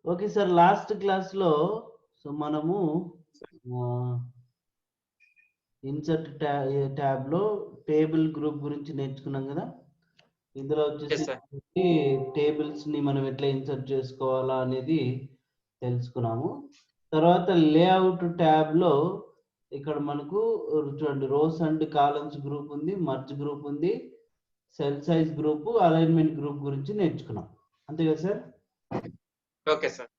Okay sir, last క్లాస్లో so మనము insert ట్యాబ్లో టేబుల్ గ్రూప్ గురించి నేర్చుకున్నాం కదా. ఇందులో వచ్చేసి టేబుల్స్ని మనం ఎట్లా ఇన్సర్ట్ చేసుకోవాలా అనేది తెలుసుకున్నాము. తర్వాత లేఅవుట్ ట్యాబ్లో ఇక్కడ మనకు చూడండి రోస్ అండ్ కాలమ్స్ గ్రూప్ ఉంది, మర్జ్ గ్రూప్ ఉంది, cell size group, alignment group గురించి నేర్చుకున్నాం. అంతే కదా sir? Okay sir.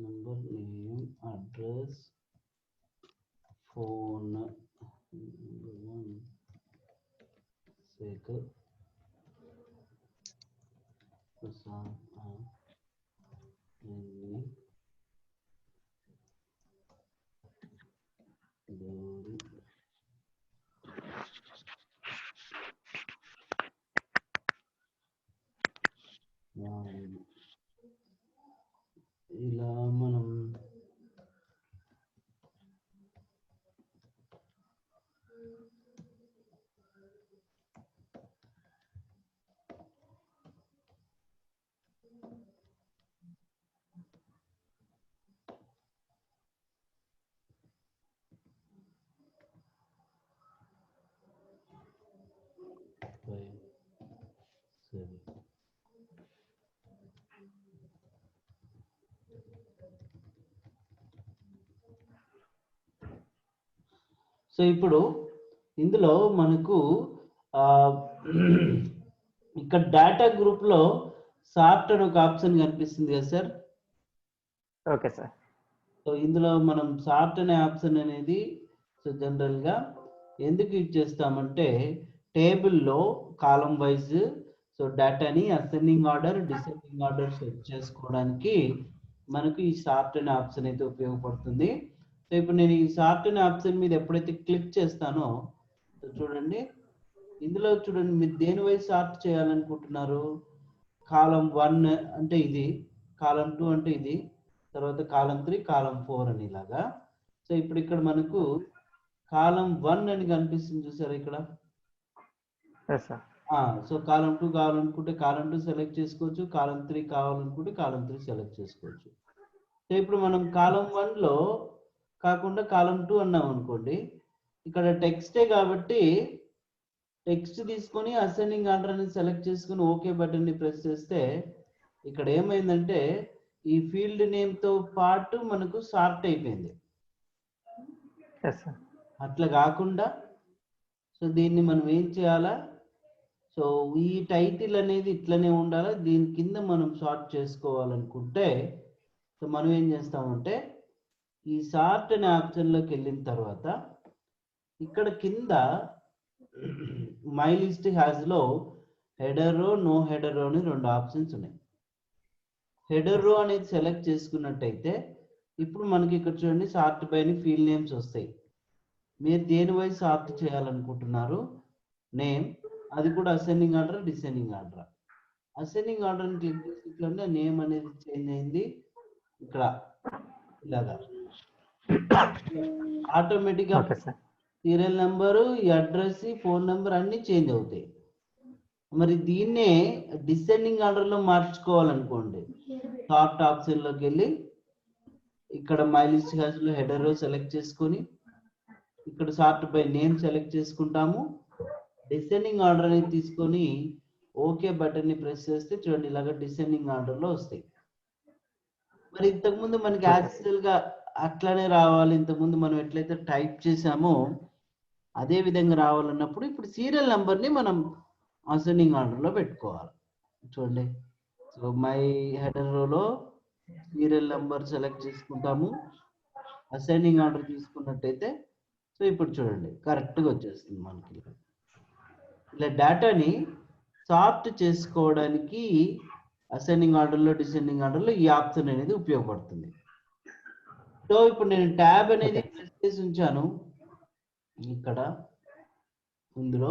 Number, name, address, phone, Shekhar, Prasad, Gauri, ఇలా మనం సో ఇప్పుడు ఇందులో మనకు ఇక్కడ డేటా గ్రూప్ లో సార్ట్ అని ఒక ఆప్షన్ కనిపిస్తుంది కదా సార్? Okay sir. సో ఇందులో మనం సార్ట్ అనే ఆప్షన్ అనేది సో జనరల్ గా ఎందుకు యూజ్ చేస్తామంటే టేబుల్లో కాలం వైజ్ సో డేటాని ascending order, descending order set చేసుకోవడానికి మనకు ఈ సార్ట్ అనే ఆప్షన్ అయితే ఉపయోగపడుతుంది. సో ఇప్పుడు నేను ఈ సార్ట్ అనే ఆప్షన్ మీద ఎప్పుడైతే క్లిక్ చేస్తానో చూడండి, ఇందులో చూడండి మీరు దేని వైజ్ సార్ట్ చేయాలనుకుంటున్నారు. కాలం 1 అంటే ఇది, కాలం 2 అంటే ఇది, తర్వాత కాలం 3, కాలం 4 అని ఇలాగా. సో ఇప్పుడు ఇక్కడ మనకు కాలం 1 అని కనిపిస్తుంది చూసారా ఇక్కడ? సో కాలం 2 కావాలనుకుంటే కాలం 2 సెలెక్ట్ చేసుకోవచ్చు, కాలం 3 కావాలనుకుంటే కాలం 3 సెలెక్ట్ చేసుకోవచ్చు. సో ఇప్పుడు మనం కాలం 1లో కాకుండా కాలం 2 అన్నాం అనుకోండి, ఇక్కడ టెక్స్టే కాబట్టి టెక్స్ట్ తీసుకొని అసెండింగ్ ఆర్డర్ అని సెలెక్ట్ చేసుకుని ఓకే బటన్ ని ప్రెస్ చేస్తే ఇక్కడ ఏమైందంటే ఈ ఫీల్డ్ నేమ్ తో పాటు మనకు సార్ట్ అయిపోయింది. అట్లా కాకుండా సో దీన్ని మనం ఏం చేయాలా, సో ఈ టైటిల్ అనేది ఇట్లనే ఉండాలా, దీని కింద మనం సార్ట్ చేసుకోవాలనుకుంటే సో మనం ఏం చేస్తామంటే ఈ సార్ట్ అనే ఆప్షన్లోకి వెళ్ళిన తర్వాత ఇక్కడ కింద మై లిస్ట్ హ్యాస్ లో హెడర్ రో, నో హెడర్ రో అని 2 ఆప్షన్స్ ఉన్నాయి. హెడర్ రో అనేది సెలెక్ట్ చేసుకున్నట్టయితే ఇప్పుడు మనకి ఇక్కడ చూడండి సార్ట్ బై అని ఫీల్డ్ నేమ్స్ వస్తాయి. మీరు దేని వైజ్ సార్ట్ చేయాలనుకుంటున్నారు, నేమ్, అది కూడా ascending order, descending order. Ascending order ని క్లిక్ చేసి నేమ్ అనేది చేంజ్ అయింది ఇక్కడ ఇలాగా ఆటోమేటిక్ గా సీరియల్ నెంబరు, ఈ అడ్రస్, ఫోన్ నెంబర్ అన్ని చేంజ్ అవుతాయి. మరి దీన్నే డిసెండింగ్ ఆర్డర్ లో మార్చుకోవాలనుకోండి, సార్ట్ ఆప్షన్ లోకి వెళ్ళి ఇక్కడ మై లిస్ట్ హ్యాస్ లో హెడర్ రో సెలెక్ట్ చేసుకొని ఇక్కడ సార్ట్ బై నేమ్ సెలెక్ట్ చేసుకుంటాము, డిసెండింగ్ ఆర్డర్ అనేది తీసుకొని ఓకే బటన్ ని ప్రెస్ చేస్తే చూడండి ఇలాగ డిసెండింగ్ ఆర్డర్ లో వస్తాయి. మరి ఇంతకుముందు మనకి యాక్చువల్ గా అట్లానే రావాలి, ఇంతకుముందు మనం ఎట్లయితే టైప్ చేసామో అదే విధంగా రావాలన్నప్పుడు ఇప్పుడు సీరియల్ నెంబర్ ని మనం అసెండింగ్ ఆర్డర్ లో పెట్టుకోవాలి. చూడండి, సో మై హెడర్ రోలో సీరియల్ నెంబర్ సెలెక్ట్ చేసుకుంటాము, అసెండింగ్ ఆర్డర్ తీసుకున్నట్టయితే సో ఇప్పుడు చూడండి కరెక్ట్ గా వచ్చేస్తుంది మనకి. ఇలా డేటాని సార్ట్ చేసుకోవడానికి అసెండింగ్ ఆర్డర్ లో, డిసెండింగ్ ఆర్డర్ లో ఈ ఆప్షన్ అనేది ఉపయోగపడుతుంది. సో ఇప్పుడు నేను ట్యాబ్ అనేది ప్రెస్ చేసి ఉంచాను ఇక్కడ. ఇందులో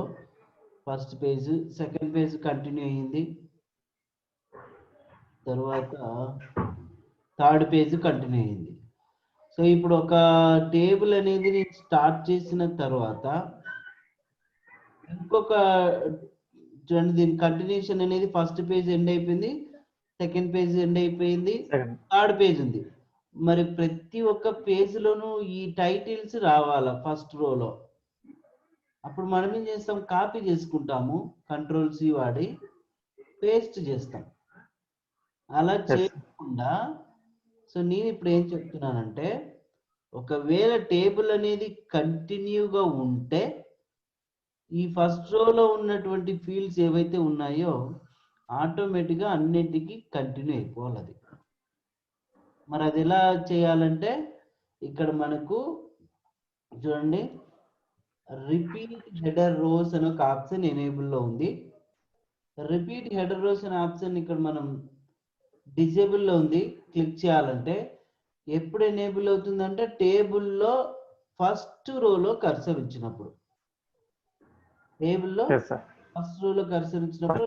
first page, second page continue అయ్యింది, తర్వాత థర్డ్ పేజ్ కంటిన్యూ అయ్యింది. సో ఇప్పుడు ఒక టేబుల్ అనేది నేను స్టార్ట్ చేసిన తర్వాత ఇంకొక చూడండి దీని కంటిన్యూషన్ అనేది ఫస్ట్ పేజ్ ఎండ్ అయిపోయింది, సెకండ్ పేజ్ ఎండ్ అయిపోయింది, సెకండ్. థర్డ్ పేజ్ ఉంది. మరి ప్రతి ఒక్క పేజ్ లోనూ ఈ టైటిల్స్ రావాలా ఫస్ట్ రోలో. అప్పుడు మనం ఏం చేస్తాం, కాపీ చేసుకుంటాము, కంట్రోల్ సి వాడి పేస్ట్ చేస్తాం. అలా చేయకుండా సో నేను ఇప్పుడు ఏం చెప్తున్నానంటే, ఒకవేళ టేబుల్ అనేది కంటిన్యూగా ఉంటే ఈ ఫస్ట్ రోలో ఉన్నటువంటి ఫీల్డ్స్ ఏవైతే ఉన్నాయో ఆటోమేటిక్గా అన్నింటికి కంటిన్యూ అయిపోవాలి అది. మరి అది ఎలా చేయాలంటే ఇక్కడ మనకు చూడండి, రిపీట్ హెడర్ రోస్ అనే ఒక ఆప్షన్ ఎనేబుల్లో ఉంది. రిపీట్ హెడర్ రోస్ అనే ఆప్షన్ ఇక్కడ మనం డిజేబుల్లో ఉంది. క్లిక్ చేయాలంటే ఎప్పుడు ఎనేబుల్ అవుతుందంటే టేబుల్లో ఫస్ట్ రోలో కర్సర్ ఇచ్చినప్పుడు. టేబుల్లో ఫస్ట్ రోలో కర్సర్ ఇచ్చినప్పుడు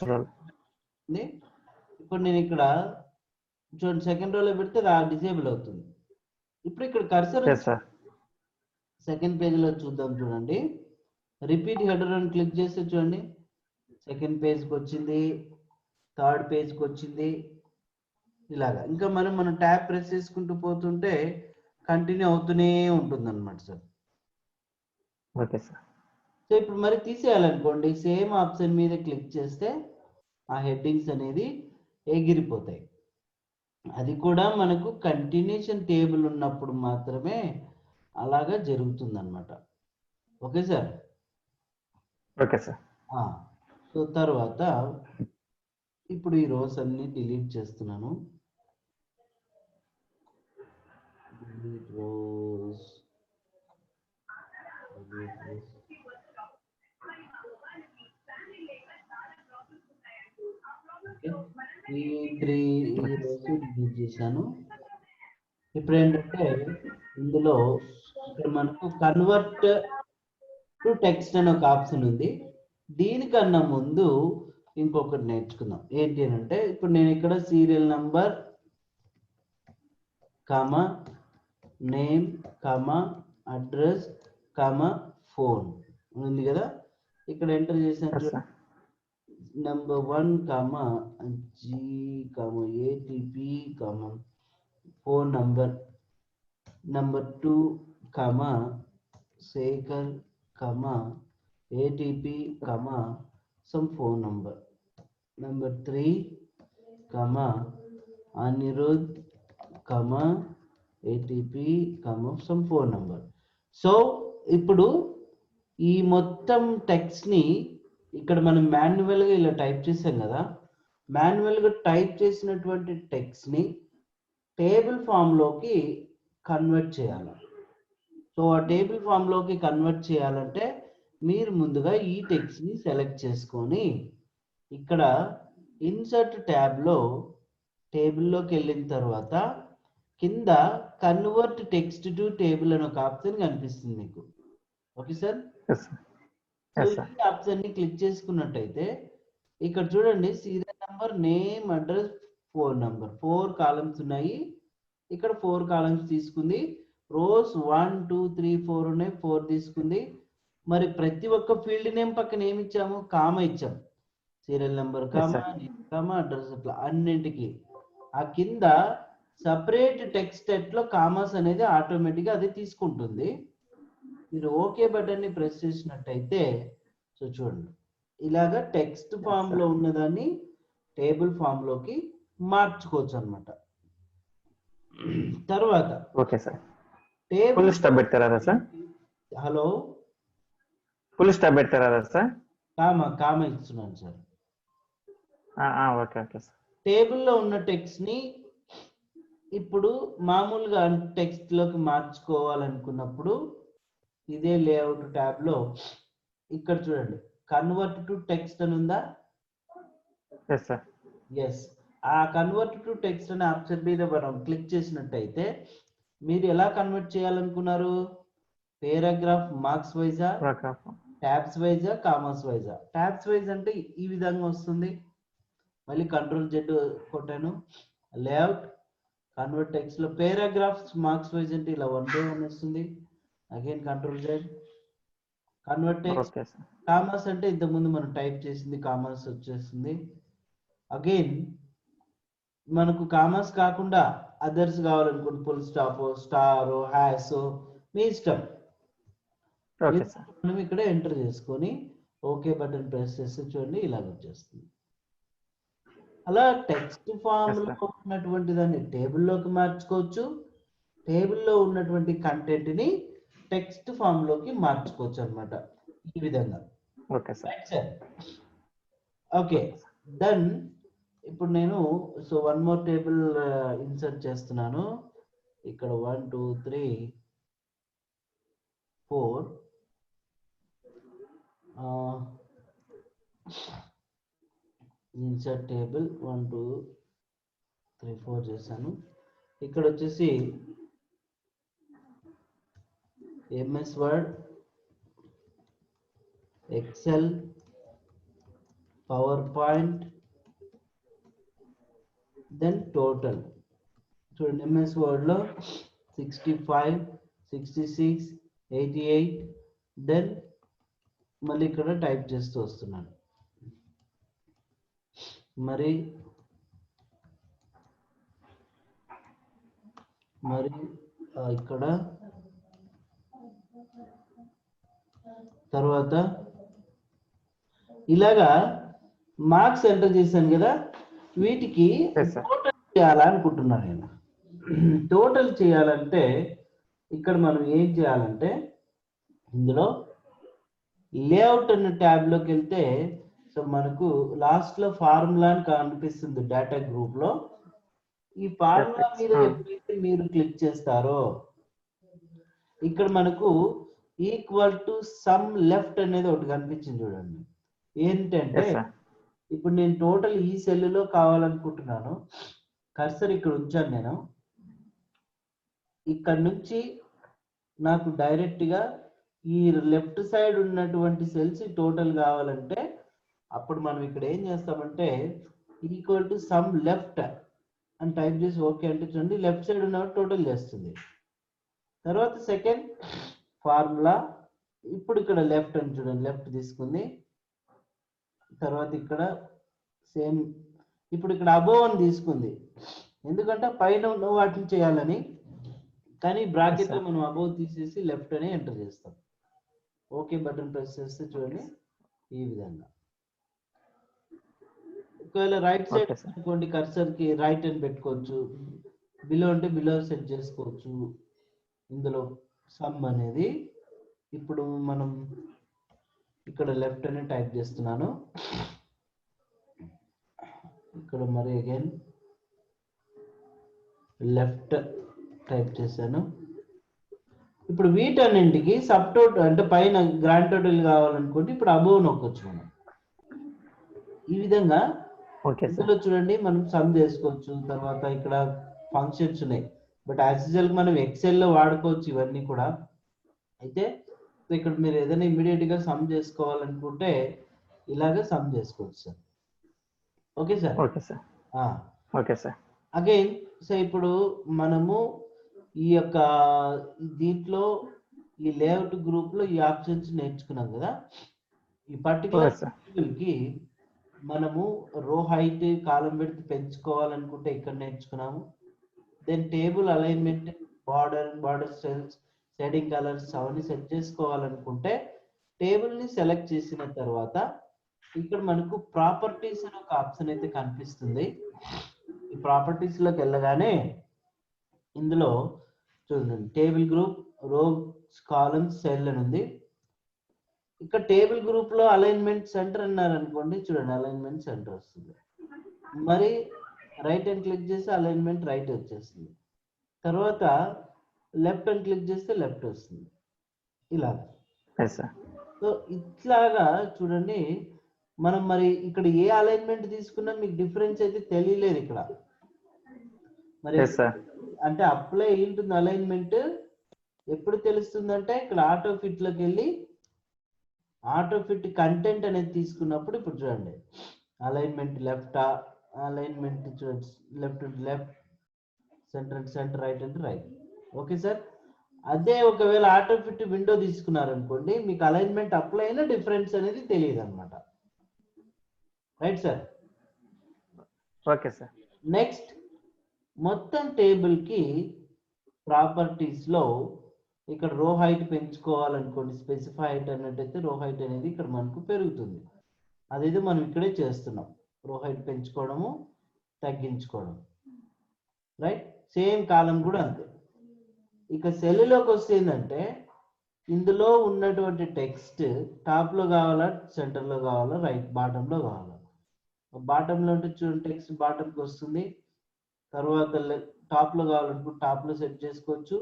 ఇప్పుడు నేను ఇక్కడ చూడండి సెకండ్ రోలో పెడితే డిజేబుల్ అవుతుంది. ఇప్పుడు ఇక్కడ కర్సర్ సెకండ్ పేజ్లో చూద్దాం. చూడండి, రిపీట్ హెడర్ అని క్లిక్ చేస్తే చూడండి సెకండ్ పేజ్కి వచ్చింది, థర్డ్ పేజ్కి వచ్చింది. ఇలాగా ఇంకా మనం ట్యాబ్ ప్రెస్ చేసుకుంటూ పోతుంటే కంటిన్యూ అవుతూనే ఉంటుంది అనమాట సార్. Okay sir. సో ఇప్పుడు మరి తీసేయాలనుకోండి, సేమ్ ఆప్షన్ మీద క్లిక్ చేస్తే ఆ హెడ్డింగ్స్ అనేది ఎగిరిపోతాయి. అది కూడా మనకు కంటిన్యూషన్ టేబుల్ ఉన్నప్పుడు మాత్రమే అలాగా జరుగుతుంది అనమాట. Okay sir. Okay sir. So తర్వాత ఇప్పుడు ఈ రోస్ అన్ని డిలీట్ చేస్తున్నాను. Delete rows, delete rows. ఈ 3 రోస్ డిలీట్ చేశాను. ఇప్పుడు ఏంటంటే ఇందులో ఇక్కడ మనకు కన్వర్ట్ టు టెక్స్ట్ అనే ఒక ఆప్షన్ ఉంది. దీనికన్నా ముందు ఇంకొకటి నేర్చుకుందాం. ఏంటి అంటే ఇప్పుడు నేను ఇక్కడ serial number comma name comma address comma phone ఉంది కదా, ఇక్కడ ఎంటర్ చేసిన number 1 comma G comma ATP comma phone number, number 2 comma Shekhar comma ATP comma some phone number, number 3 comma Anirudh comma ATP comma some phone number. So ఇప్పుడు ఈ మొత్తం text ని ఇక్కడ మనం మాన్యువల్గా ఇలా టైప్ చేసాం కదా, మాన్యువల్గా టైప్ చేసినటువంటి టెక్స్ట్ ని టేబుల్ ఫామ్లోకి కన్వర్ట్ చేయాలి. సో ఆ టేబుల్ ఫామ్లోకి కన్వర్ట్ చేయాలంటే మీరు ముందుగా ఈ టెక్స్ట్ ని సెలెక్ట్ చేసుకొని ఇక్కడ ఇన్సర్ట్ ట్యాబ్లో టేబుల్లోకి వెళ్ళిన తర్వాత కింద కన్వర్ట్ టెక్స్ట్ టు టేబుల్ అనే ఒక ఆప్షన్ కనిపిస్తుంది మీకు. Okay sir. ఈ ఆప్షన్ ని క్లిక్ చేసుకున్నట్టయితే ఇక్కడ చూడండి serial number, name, address, phone number 4 columns ఉన్నాయి. ఇక్కడ 4 కాలమ్స్ తీసుకుంది. రోస్ 1 2 3 4 ఉన్నాయి, 4 తీసుకుంది. మరి ప్రతి ఒక్క ఫీల్డ్ నేమ్ పక్కన ఏమి ఇచ్చాము, కామా ఇచ్చాం. Serial number comma, name comma, address, అట్లా అన్నింటికి ఆ కింద సపరేట్ టెక్స్ట్ లో కామాస్ అనేది ఆటోమేటిక్గా అది తీసుకుంటుంది. మీరు ఓకే బటన్ ని ప్రెస్ చేసినట్టయితే సో చూడండి ఇలాగా టెక్స్ట్ ఫామ్ లో ఉన్నదాన్ని టేబుల్ ఫామ్ లోకి మార్చుకోవచ్చు అన్నమాట. తర్వాత ఓకే సార్. టేబుల్ స్టాప్ పెడతారా సార్? హలో, ఫుల్ స్టాప్ పెడతారా సార్? కామా ఇస్తున్నాను సార్. Okay okay sir. టేబుల్లో ఉన్న టెక్స్ట్ ని ఇప్పుడు మామూలుగా టెక్స్ట్ లోకి మార్చుకోవాలనుకున్నప్పుడు ఇదే లేఅవుట్ ట్యాబ్ లో ఇక్కడ చూడండి కన్వర్ట్ టు టెక్స్ట్ అని ఉందా? ఎస్. ఆ కన్వర్ట్ టు టెక్స్ట్ అనే ఆప్షన్ మీద మనం క్లిక్ చేసినట్టయితే మీరు ఎలా కన్వర్ట్ చేయాలనుకున్నారు? పేరాగ్రాఫ్ మార్క్స్ వైజా, ట్యాబ్స్ వైజా, కామర్స్ వైజా? ట్యాబ్స్ వైజ్ అంటే ఈ విధంగా వస్తుంది. మళ్ళీ కంట్రోల్ జెడ్ కొట్టాను, లేఅవుట్ కన్వర్ట్ టెక్స్ట్ లో పేరాగ్రాఫ్స్ మార్క్స్ వైజ్ అంటే ఇలా 1 by 1 వస్తుంది. Again control Z convert text. Commas అంటే ఇంతకుముందు మనం టైప్ చేసింది కామర్స్ వచ్చేస్తుంది. అగైన్ మనకు కామర్స్ కాకుండా అదర్స్ కావాలనుకోండి, ఫుల్ స్టాప్, స్టార్, హ్యాష్, మీ ఇష్టం. Okay sir. మనం ఇక్కడ ఎంటర్ చేసుకొని ఓకే బటన్ ప్రెస్ చేస్తే చూడండి ఇలాగ వచ్చేస్తుంది. అలా టెక్స్ట్ ఫామ్ లో ఉన్నటువంటి దాన్ని టేబుల్లోకి మార్చుకోవచ్చు, టేబుల్లో ఉన్నటువంటి కంటెంట్ ని టెక్స్ట్ ఫామ్ లోకి మార్చుకోవచ్చు అన్నమాట. ఈ విధంగా. Okay sir. ఓకే దెన్ ఇప్పుడు నేను వన్ మోర్ టేబుల్ ఇన్సర్ట్ చేస్తున్నాను. ఇక్కడ 1 2 3 4 ఇన్సర్ట్ టేబుల్ 1 2 3 4 చేశాను. ఇక్కడ వచ్చేసి MS Word, Excel, PowerPoint, then total. చూడండి ఎంఎస్ వర్డ్ లో 65 66 88, దెన్ మళ్ళీ ఇక్కడ టైప్ చేస్తూ వస్తున్నాను. మరి ఇక్కడ తర్వాత ఇలాగా మార్క్స్ ఎంటర్ చేశాను కదా, వీటికి టోటల్ చేయాలనుకుంటున్నాను నేను. టోటల్ చేయాలంటే ఇక్కడ మనం ఏం చేయాలంటే ఇందులో లేఅవుట్ అన్న ట్యాబ్ లోకి వెళ్తే మనకు లాస్ట్ లో ఫార్ములా అని కనిపిస్తుంది డేటా గ్రూప్ లో. ఈ ఫార్ములా మీద ఎప్పుడైతే మీరు క్లిక్ చేస్తారో ఇక్కడ మనకు ఈక్వల్ టు సమ్ లెఫ్ట్ అనేది ఒకటి కనిపించింది చూడండి. ఏంటంటే ఇప్పుడు నేను టోటల్ ఈ సెల్ లో కావాలనుకుంటున్నాను. కర్సర్ ఇక్కడ ఉంచాను నేను. ఇక్కడ నుంచి నాకు డైరెక్ట్ గా ఈ లెఫ్ట్ సైడ్ ఉన్నటువంటి సెల్స్ టోటల్ కావాలంటే అప్పుడు మనం ఇక్కడ ఏం చేస్తామంటే ఈక్వల్ టు సమ్ లెఫ్ట్ అని టైప్ చేసి ఓకే అంటే చూడండి లెఫ్ట్ సైడ్ ఉన్న టోటల్ చేస్తుంది. తర్వాత సెకండ్ ఫార్ములా, ఇప్పుడు ఇక్కడ లెఫ్ట్ అని చూడండి, లెఫ్ట్ తీసుకుంది. తర్వాత ఇక్కడ సేమ్ ఇప్పుడు ఇక్కడ అబోవ్ అని తీసుకుంది, ఎందుకంటే పైన ఉన్న వాటిని చేయాలని. కానీ బ్రాకెట్ లో మనం అబోవ్ తీసేసి లెఫ్ట్ అని ఎంటర్ చేస్తాం. ఓకే బటన్ ప్రెస్ చేస్తే చూడండి ఈ విధంగా. ఒకవేళ రైట్ సైడ్ అనుకోండి కర్సర్ కి రైట్ అని పెట్టుకోవచ్చు, బిలో అంటే బిలో సెట్ చేసుకోవచ్చు. ఇందులో సమ్ అనేది ఇప్పుడు మనం ఇక్కడ లెఫ్ట్ అని టైప్ చేస్తున్నాను. ఇక్కడ మరి అగైన్ లెఫ్ట్ టైప్ చేశాను. ఇప్పుడు వీటన్నింటికి సబ్ టోటల్ అంటే పైన గ్రాండ్ టోటల్ కావాలనుకోండి ఇప్పుడు అబోవ్ నొక్కొచ్చు మనం. ఈ విధంగా ఇందులో చూడండి మనం సమ్ చేసుకోవచ్చు. తర్వాత ఇక్కడ ఫంక్షన్స్ ఉన్నాయి, బట్ యాజ్ యూజువల్ మనం ఎక్సెల్ లో వాడుకోవచ్చు ఇవన్నీ కూడా. అయితే ఇక్కడ మీరు ఏదైనా ఇమీడియట్ గా సమ్ చేసుకోవాలనుకుంటే ఇలాగే సమ్ చేసుకోవచ్చు sir. Okay sir. Okay sir. Okay sir. Again so ఇప్పుడు మనము ఈ యొక్క దీంట్లో ఈ లేఅవుట్ గ్రూప్ లో ఈ ఆప్షన్స్ నేర్చుకున్నాం కదా. ఈ పర్టికులర్ కి మనము రో హైట్, కాలం విడ్త్ పెంచుకోవాలనుకుంటే ఇక్కడ నేర్చుకున్నాము. Then table alignment, border styles, shading colours అవన్నీ సెట్ చేసుకోవాలనుకుంటే టేబుల్ ని సెలెక్ట్ చేసిన తర్వాత ఇక్కడ మనకు ప్రాపర్టీస్ అనే ఒక ఆప్షన్ అయితే కనిపిస్తుంది. ఈ ప్రాపర్టీస్ లోకి వెళ్ళగానే ఇందులో చూడండి table group, rows, columns, cell అని ఉంది. ఇక్కడ టేబుల్ గ్రూప్ లో అలైన్మెంట్ సెంటర్ అన్నారు అనుకోండి, చూడండి అలైన్మెంట్ సెంటర్ వస్తుంది. మరి రైట్ అని క్లిక్ చేస్తే అలైన్మెంట్ రైట్ వచ్చేస్తుంది. తర్వాత లెఫ్ట్ అని క్లిక్ చేస్తే లెఫ్ట్ వస్తుంది. ఇలాగా సో ఇట్లాగా చూడండి మనం మరి ఇక్కడ ఏ అలైన్మెంట్ తీసుకున్నా మీకు డిఫరెన్స్ అయితే తెలియలేదు ఇక్కడ. మరి అంటే అప్లై అయ్యింటుంది అలైన్మెంట్ ఎప్పుడు తెలుస్తుంది అంటే ఇక్కడ ఆటో ఫిట్ లోకి వెళ్ళి ఆటో ఫిట్ కంటెంట్ అనేది తీసుకున్నప్పుడు ఇప్పుడు చూడండి అలైన్మెంట్ లెఫ్ట్, అలైన్మెంట్ చూడండి left to left, centre to centre, right అంటే రైట్. Okay sir. అదే ఒకవేళ ఆటో ఫిట్ విండో తీసుకున్నారనుకోండి మీకు అలైన్మెంట్ అప్లై అయినా డిఫరెన్స్ అనేది తెలియదు అనమాట. Right sir. Okay sir. Next మొత్తం టేబుల్ కి ప్రాపర్టీస్ లో ఇక్కడ రో హైట్ పెంచుకోవాలనుకోండి, స్పెసిఫై హైట్ అన్నట్టయితే రో హైట్ అనేది ఇక్కడ మనకు పెరుగుతుంది. అదైతే మనం ఇక్కడే చేస్తున్నాం, రో హైట్ పెంచుకోవడము తగ్గించుకోవడం, రైట్. సేమ్ కాలం కూడా అంతే. ఇక సెల్లులోకి వస్తే ఏంటంటే ఇందులో ఉన్నటువంటి టెక్స్ట్ టాప్ లో కావాలా, సెంటర్ లో కావాలా, రైట్ బాటమ్ లో కావాలా. బాటమ్ లో ఉంటే చూడండి టెక్స్ట్ బాటమ్ కి వస్తుంది. తర్వాత టాప్ లో కావాలనుకుంటే టాప్ లో సెట్ చేసుకోవచ్చు.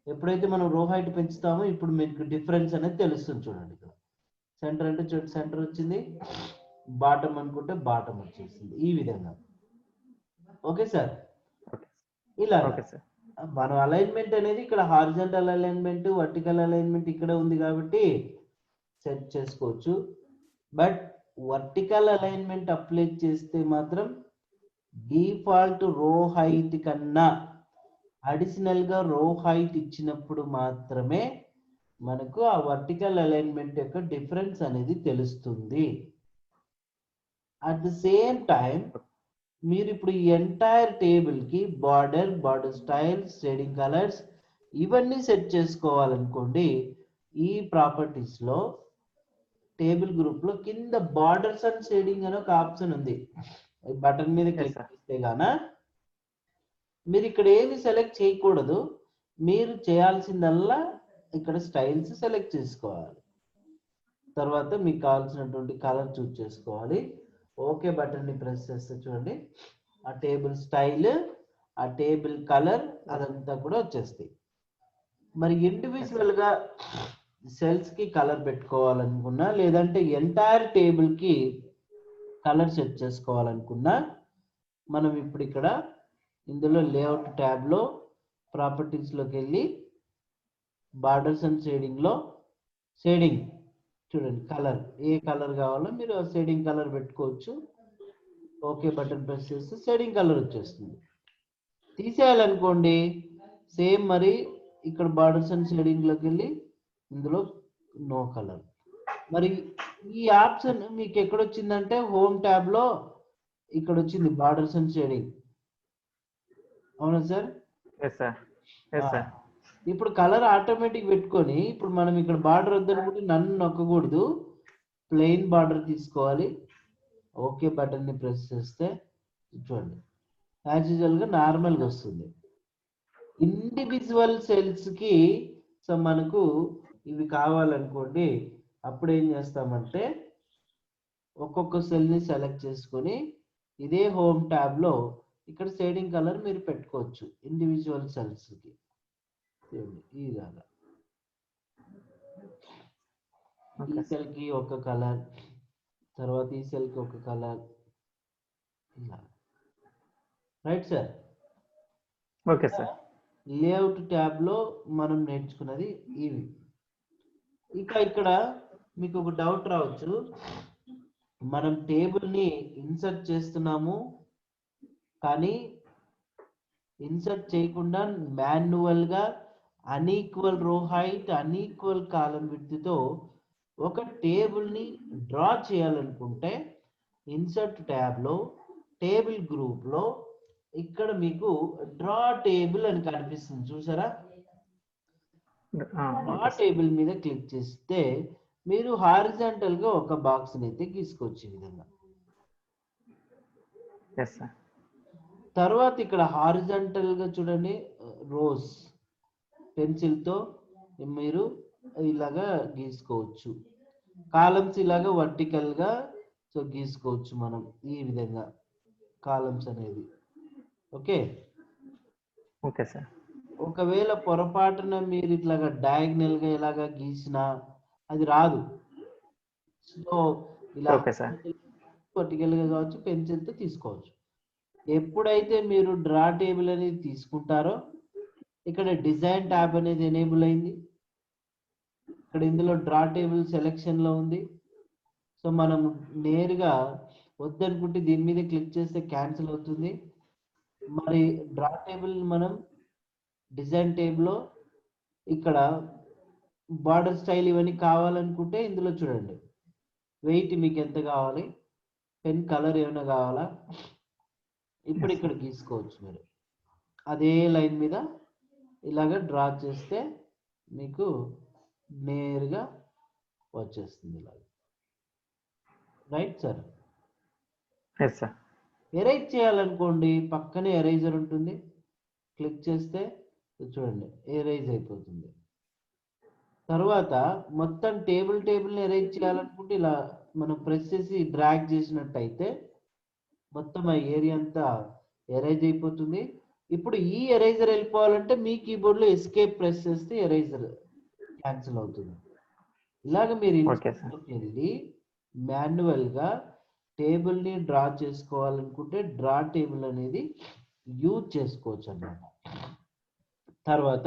ఎప్పుడైతే మనం రో హైట్ పెంచుతామో ఇప్పుడు మీకు డిఫరెన్స్ అనేది తెలుస్తుంది. చూడండి ఇక్కడ సెంటర్ అంటే చూడండి సెంటర్ వచ్చింది, బాటమ్ అనుకుంటే బాటమ్ వచ్చేసింది. ఈ విధంగా ఓకే సార్. ఇలా ఓకే సార్. మనం అలైన్మెంట్ అనేది ఇక్కడ హారిజాంటల్ అలైన్మెంట్, వర్టికల్ అలైన్మెంట్ ఇక్కడే ఉంది కాబట్టి సెట్ చేసుకోవచ్చు. బట్ వర్టికల్ అలైన్మెంట్ అప్లై చేస్తే మాత్రం డిఫాల్ట్ రో హైట్ కన్నా అడిషనల్ గా రో హైట్ ఇచ్చినప్పుడు మాత్రమే మనకు ఆ వర్టికల్ అలైన్మెంట్ యొక్క డిఫరెన్స్ అనేది తెలుస్తుంది. అట్ ద సేమ్ టైం మీరు ఇప్పుడు ఈ ఎంటైర్ టేబుల్ కి బార్డర్ స్టైల్, షేడింగ్ కలర్స్ ఇవన్నీ సెట్ చేసుకోవాలనుకోండి. ఈ ప్రాపర్టీస్ లో టేబుల్ గ్రూప్ లో కింద బార్డర్స్ అండ్ షేడింగ్ అనే ఒక ఆప్షన్ ఉంది. బటన్ మీద క్లిక్ చేస్తే గాన మీరు ఇక్కడ ఏమి సెలెక్ట్ చేయకూడదు. మీరు చేయాల్సిందల్లా ఇక్కడ స్టైల్స్ సెలెక్ట్ చేసుకోవాలి. తర్వాత మీకు కావాల్సినటువంటి కలర్ చూస్ చేసుకోవాలి. ఓకే బటన్ ని ప్రెస్ చేస్తే చూడండి ఆ టేబుల్ స్టైల్, ఆ టేబుల్ కలర్ అదంతా కూడా వచ్చేస్తాయి. మరి ఇండివిజువల్ గా సెల్స్ కి కలర్ పెట్టుకోవాలనుకున్నా, లేదంటే ఎంటైర్ టేబుల్ కి కలర్ సెట్ చేసుకోవాలనుకున్నా, మనం ఇప్పుడు ఇక్కడ ఇందులో లేఅవుట్ ట్యాబ్ లో ప్రాపర్టీస్ లోకి వెళ్ళి బార్డర్స్ అండ్ షేడింగ్ లో షేడింగ్ చూడండి కలర్ ఏ కలర్ కావాలో మీరు షేడింగ్ కలర్ పెట్టుకోవచ్చు. ఓకే బటన్ ప్రెస్ చేస్తే షేడింగ్ కలర్ వచ్చేస్తుంది. తీసేయాలనుకోండి సేమ్ మరి ఇక్కడ బార్డర్స్ అండ్ షేడింగ్ లోకి వెళ్ళి ఇందులో నో కలర్. మరి ఈ ఆప్షన్ మీకు ఎక్కడ వచ్చిందంటే హోమ్ ట్యాబ్ లో ఇక్కడ వచ్చింది బార్డర్స్ అండ్ షేడింగ్. అవునా సార్? ఇప్పుడు కలర్ ఆటోమేటిక్ పెట్టుకొని ఇప్పుడు మనం ఇక్కడ బార్డర్ వద్దనుకుంటే నన్ను నొక్కకూడదు, ప్లెయిన్ బార్డర్ తీసుకోవాలి. ఓకే బటన్ ని ప్రెస్ చేస్తే చూడండి యాజ్ యూజువల్ గా నార్మల్ గా వస్తుంది. ఇండివిజువల్ సెల్స్ కి సో మనకు ఇవి కావాలనుకోండి, అప్పుడు ఏం చేస్తామంటే ఒక్కొక్క సెల్ ని సెలెక్ట్ చేసుకొని ఇదే హోమ్ ట్యాబ్ లో ఇక్కడ షేడింగ్ కలర్ మీరు పెట్టుకోవచ్చు ఇండివిజువల్ సెల్స్ కి. ఈ విధంగా ఈ సెల్ కి ఒక కలర్, తర్వాత ఈ సెల్ కి ఒక colour, right sir? Okay sir. Layout tab లో మనం నేర్చుకున్నది ఇవి. ఇక ఇక్కడ మీకు ఒక డౌట్ రావచ్చు, మనం టేబుల్ ని ఇన్సర్ట్ చేస్తున్నాము కానీ ఇన్సర్ట్ చేయకుండా మాన్యువల్ గా అన్ఈక్వల్ రో హైట్, అన్ఈక్వల్ కాలం విడ్త్ తో ఒక టేబుల్ ని డ్రా చేయాలనుకుంటే ఇన్సర్ట్ ట్యాబ్ లో టేబుల్ గ్రూప్ లో ఇక్కడ మీకు డ్రా టేబుల్ అని కనిపిస్తుంది చూసారా? డ్రా టేబుల్ మీద క్లిక్ చేస్తే మీరు హారిజాంటల్ గా ఒక బాక్స్ ని అయితే గీసుకోవచ్చు ఈ విధంగా. తర్వాత ఇక్కడ హారిజాంటల్ గా చూడండి రోస్ పెన్సిల్ తో మీరు ఇలాగా గీసుకోవచ్చు. కాలమ్స్ ఇలాగా వర్టికల్ గా సో గీసుకోవచ్చు మనం ఈ విధంగా కాలమ్స్ అనేది. Okay okay sir. ఒకవేళ పొరపాటున మీరు ఇట్లాగా డయాగ్నల్ గా ఇలాగా గీసినా అది రాదు. సో ఇలా వర్టికల్ గా కావచ్చు పెన్సిల్ తో తీసుకోవచ్చు. ఎప్పుడైతే మీరు డ్రా టేబుల్ అనేది తీసుకుంటారో ఇక్కడ డిజైన్ ట్యాబ్ అనేది ఎనేబుల్ అయింది. ఇక్కడ ఇందులో డ్రా టేబుల్ సెలెక్షన్ లో ఉంది. సో మనం నేరుగా వద్దనుకుంటే దీని మీద క్లిక్ చేస్తే క్యాన్సిల్ అవుతుంది. మరి డ్రా టేబుల్ మనం డిజైన్ టేబుల్ లో ఇక్కడ బార్డర్ స్టైల్ ఇవన్నీ కావాలనుకుంటే ఇందులో చూడండి వెయిట్ మీకు ఎంత కావాలి, పెన్ కలర్ ఏమైనా కావాలా, ఇప్పుడు ఇక్కడ గీసుకోవచ్చు మీరు. అదే లైన్ మీద ఇలాగ డ్రా చేస్తే మీకు నేరుగా వచ్చేస్తుంది ఇలాగ. Right sir. Yes sir. Erase చేయాలనుకోండి, పక్కనే ఎరేజర్ ఉంటుంది, క్లిక్ చేస్తే చూడండి ఎరేజ్ అయిపోతుంది. తర్వాత మొత్తం టేబుల్ని ఎరేజ్ చేయాలనుకుంటే ఇలా మనం ప్రెస్ చేసి డ్రాగ్ చేసినట్టయితే మొత్తం ఆ ఏరియా అంతా ఎరేజ్ అయిపోతుంది. ఇప్పుడు ఈ ఎరేజర్ వెళ్ళిపోవాలంటే మీ కీబోర్డ్లో ఎస్కేప్ ప్రెస్ చేస్తే ఎరేజర్ క్యాన్సిల్ అవుతుంది. ఇలాగ మీరు ఇన్స్టెంట్లోకి వెళ్ళి మాన్యువల్గా టేబుల్ని డ్రా చేసుకోవాలనుకుంటే డ్రా టేబుల్ అనేది యూజ్ చేసుకోవచ్చు అన్నమాట. తర్వాత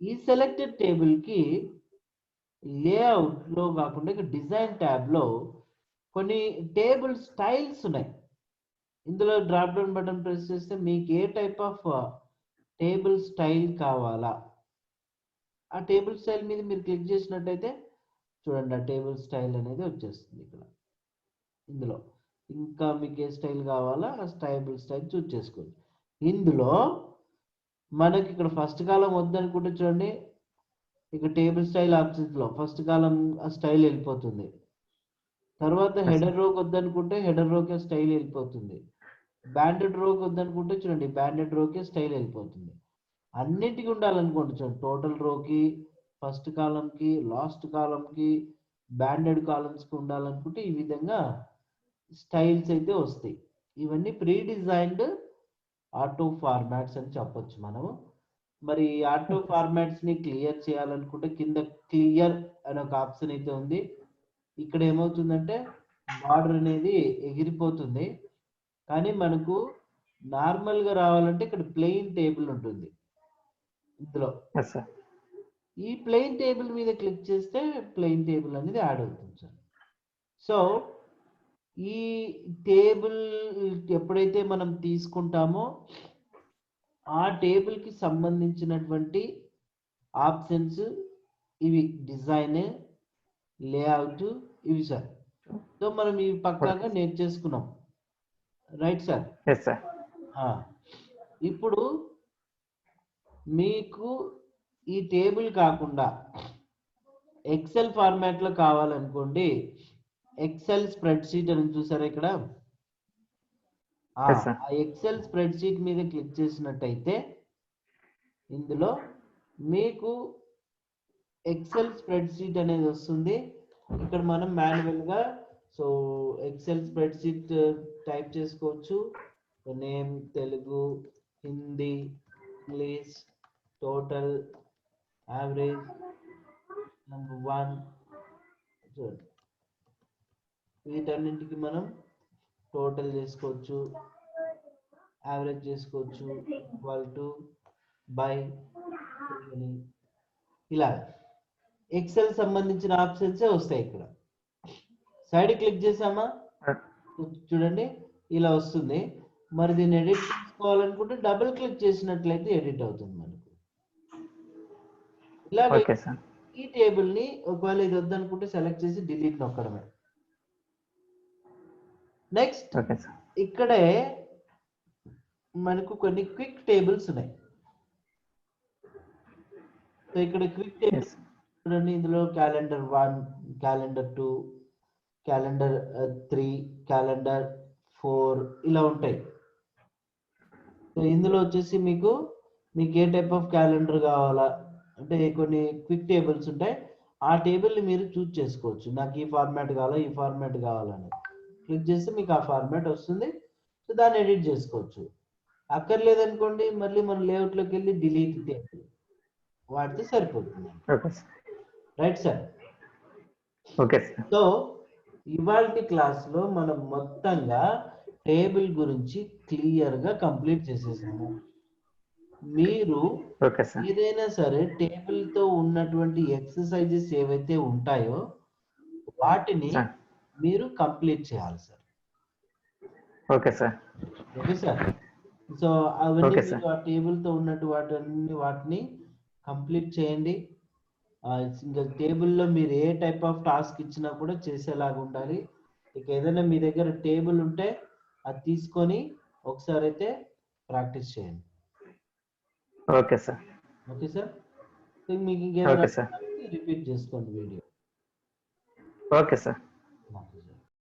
ఈ సెలెక్టెడ్ టేబుల్కి లేఅవుట్లో కాకుండా ఇక డిజైన్ ట్యాబ్లో కొన్ని టేబుల్ స్టైల్స్ ఉన్నాయి. ఇందులో డ్రాప్ డౌన్ బటన్ ప్రెస్ చేస్తే మీకు ఏ టైప్ ఆఫ్ టేబుల్ స్టైల్ కావాలా ఆ టేబుల్ స్టైల్ మీద మీరు క్లిక్ చేసినట్టయితే చూడండి ఆ టేబుల్ స్టైల్ అనేది వచ్చేస్తుంది ఇక్కడ. ఇందులో ఇంకా మీకు ఏ స్టైల్ కావాలా ఆ టేబుల్ స్టైల్ చూస్ చేసుకోండి. ఇందులో మనకి ఇక్కడ ఫస్ట్ కాలం వద్దనుకుంటే చూడండి ఇక్కడ టేబుల్ స్టైల్ ఆప్షన్స్లో ఫస్ట్ కాలం ఆ స్టైల్ వెళ్ళిపోతుంది. తర్వాత హెడర్ రోకి వద్దనుకుంటే హెడర్ రోకి స్టైల్ వెళ్ళిపోతుంది. బ్యాండెడ్ రోకి వద్దనుకుంటే చూడండి బ్యాండెడ్ రోకి స్టైల్ వెళ్ళిపోతుంది. అన్నిటికీ ఉండాలనుకోండి చూడండి టోటల్ రోకి, ఫస్ట్ కాలంకి, లాస్ట్ కాలంకి, బ్యాండెడ్ కాలమ్స్కి ఉండాలనుకుంటే ఈ విధంగా స్టైల్స్ అయితే వస్తాయి. ఇవన్నీ ప్రీ డిజైన్డ్ ఆటో ఫార్మాట్స్ అని చెప్పొచ్చు మనము. మరి ఆటో ఫార్మాట్స్ ని క్లియర్ చేయాలనుకుంటే కింద క్లియర్ అనే ఒక ఆప్షన్ అయితే ఉంది. ఇక్కడ ఏమవుతుందంటే బార్డర్ అనేది ఎగిరిపోతుంది. కానీ మనకు నార్మల్ గా రావాలంటే ఇక్కడ ప్లెయిన్ టేబుల్ ఉంటుంది. ఇందులో ఈ ప్లెయిన్ టేబుల్ మీద క్లిక్ చేస్తే ప్లెయిన్ టేబుల్ అనేది యాడ్ అవుతుంది సార్. సో ఈ టేబుల్ ఎప్పుడైతే మనం తీసుకుంటామో ఆ టేబుల్ కి సంబంధించినటువంటి ఆప్షన్స్ ఇవి డిజైన్, లేఅవుట్ ఇవి సార్. సో మనం ఇవి పక్కాగా నేర్చేసుకున్నాం. Right sir. ఇప్పుడు మీకు ఈ టేబుల్ కాకుండా ఎక్సెల్ ఫార్మాట్ లో కావాలనుకోండి, ఎక్సెల్ స్ప్రెడ్ షీట్ అని చూసారా ఇక్కడ, ఆ ఎక్సెల్ స్ప్రెడ్ షీట్ మీద క్లిక్ చేసినట్టయితే ఇందులో మీకు ఎక్సెల్ స్ప్రెడ్ షీట్ అనేది వస్తుంది. ఇక్కడ మనం మాన్యువల్ గా so excel spreadsheet type చేసుకోవచ్చు. Name Telugu, Hindi, English, total, average, number 1 చూడండి. వీటన్నింటికి మనం టోటల్ చేసుకోవచ్చు, యావరేజ్ చేసుకోవచ్చు, ఈక్వల్ టు, బై, ఇలా ఎక్సెల్ సంబంధించిన ఆప్షన్స్ వస్తాయి. ఇక్కడ సైడ్ క్లిక్ చేసామా చూడండి ఇలా వస్తుంది. మరి దీన్ని ఎడిట్ చేసుకోవాలనుకుంటే డబుల్ క్లిక్ చేసినట్లయితే ఎడిట్ అవుతుంది మనకు. ఇలా ఈ టేబుల్ ని ఒకవేళ ఇది వద్దనుకుంటే సెలెక్ట్ చేసి డిలీట్ నొక్కడమే. నెక్స్ట్ ఇక్కడే మనకు కొన్ని క్విక్ టేబుల్స్ ఉన్నాయి. సో ఇక్కడ క్విక్ టేబుల్స్ చూడండి. ఇందులో క్యాలెండర్ 1, క్యాలెండర్ 2, క్యాలెండర్ 3, క్యాలెండర్ 4 ఇలా ఉంటాయి. సో ఇందులో వచ్చేసి మీకు ఏ టైప్ ఆఫ్ క్యాలెండర్ కావాలా అంటే కొన్ని క్విక్ టేబుల్స్ ఉంటాయి. ఆ టేబుల్ని మీరు చూస్ చేసుకోవచ్చు. నాకు ఈ ఫార్మాట్ కావాలా, ఈ ఫార్మాట్ కావాలని క్లిక్ చేస్తే మీకు ఆ ఫార్మాట్ వస్తుంది. సో దాన్ని ఎడిట్ చేసుకోవచ్చు. అక్కర్లేదనుకోండి మళ్ళీ మన లేఅవుట్లోకి వెళ్ళి డిలీట్ టేబుల్ వాడితే సరిపోతుంది. Right sir. సో ఇవాళ క్లాస్లో మనం మొత్తంగా టేబుల్ గురించి క్లియర్గా కంప్లీట్ చేసేసాము. మీరు ఏదైనా సరే టేబుల్తో ఉన్నటువంటి ఎక్సర్సైజెస్ ఏవైతే ఉంటాయో వాటిని మీరు కంప్లీట్ చేయాలి సార్. Okay sir. సో అవన్నీ ఆ టేబుల్తో ఉన్నట్టు వాటిని కంప్లీట్ చేయండి. ఇంకా టేబుల్లో మీరు ఏ టైప్ ఆఫ్ టాస్క్ ఇచ్చినా కూడా చేసేలాగా ఉండాలి. ఇక ఏదైనా మీ దగ్గర టేబుల్ ఉంటే అది తీసుకొని ఒకసారి అయితే ప్రాక్టీస్ చేయండి. Okay sir. Okay sir. మీకు ఇంకేమైనా ఓకే సార్. రిపీట్ చేసుకోండి వీడియో. Okay sir.